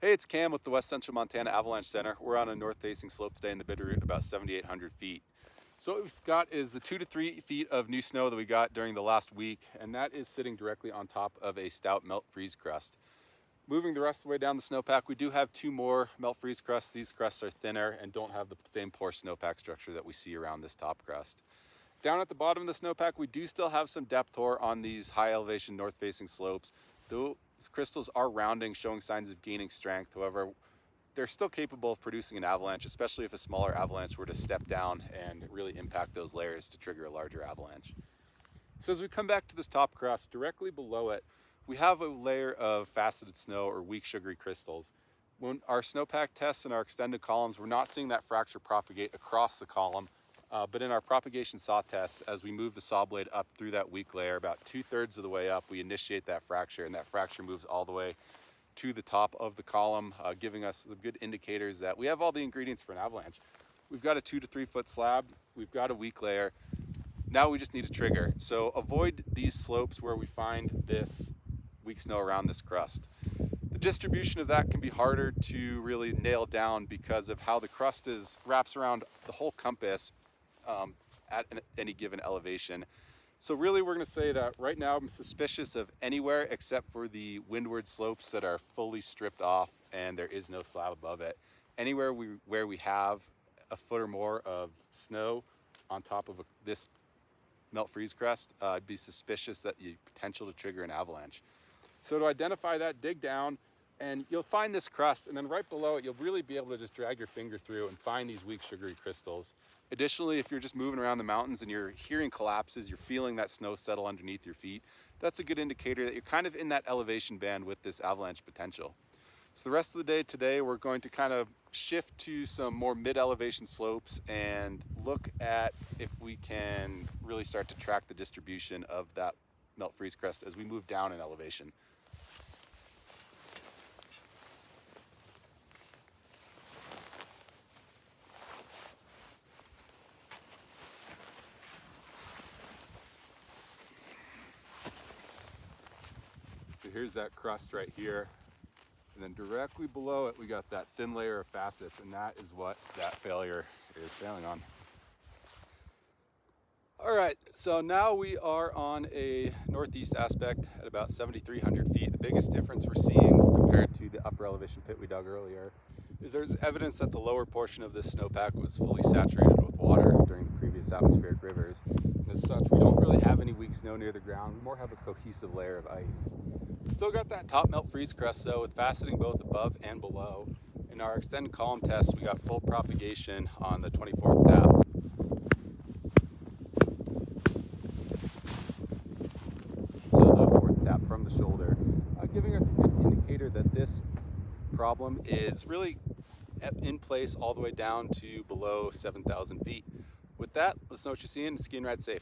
Hey, it's Cam with the West Central Montana Avalanche Center. We're on a north-facing slope today in the Bitterroot, about 7,800 feet. So what we've got is the 2 to 3 feet of new snow that we got during the last week, and that is sitting directly on top of a stout melt freeze crust. Moving the rest of the way down the snowpack, we do have 2 more melt freeze crusts. These crusts are thinner and don't have the same poor snowpack structure that we see around this top crust. Down at the bottom of the snowpack, we do still have some depth hoar on these high elevation north-facing slopes. Those crystals are rounding, showing signs of gaining strength. However, they're still capable of producing an avalanche, especially if a smaller avalanche were to step down and really impact those layers to trigger a larger avalanche. So as we come back to this top crust, directly below it, we have a layer of faceted snow or weak sugary crystals. When our snowpack tests and our extended columns, we're not seeing that fracture propagate across the column, but in our propagation saw tests, as we move the saw blade up through that weak layer, about 2/3 of the way up, we initiate that fracture, and that fracture moves all the way to the top of the column, giving us some good indicators that we have all the ingredients for an avalanche. We've got a 2 to 3 foot slab, we've got a weak layer, now we just need a trigger. So avoid these slopes where we find this weak snow around this crust. The distribution of that can be harder to really nail down because of how the crust wraps around the whole compass at any given elevation. So really we're going to say that right now I'm suspicious of anywhere except for the windward slopes that are fully stripped off and there is no slab above it. Anywhere where we have a foot or more of snow on top of this melt freeze crust, I'd be suspicious that the potential to trigger an avalanche. So to identify that, dig down and you'll find this crust, and then right below it you'll really be able to just drag your finger through and find these weak sugary crystals. Additionally, if you're just moving around the mountains and you're hearing collapses, you're feeling that snow settle underneath your feet, that's a good indicator that you're kind of in that elevation band with this avalanche potential. So the rest of the day today, we're going to kind of shift to some more mid-elevation slopes and look at if we can really start to track the distribution of that melt freeze crust as we move down in elevation. So here's that crust right here, and then directly below it we got that thin layer of facets, and that is what that failure is failing on. All right, so now we are on a northeast aspect at about 7,300 feet. The biggest difference we're seeing compared to the upper elevation pit we dug earlier is there's evidence that the lower portion of this snowpack was fully saturated with water during the previous atmospheric rivers. And as such, we don't really have any weak snow near the ground. We more have a cohesive layer of ice. Still got that top melt freeze crust though, with faceting both above and below. In our extended column test, we got full propagation on the 24th tap. So the 4th tap from the shoulder, giving us a good indicator that this problem is really in place all the way down to below 7,000 feet. With that, let's know what you're seeing and ski and ride safe.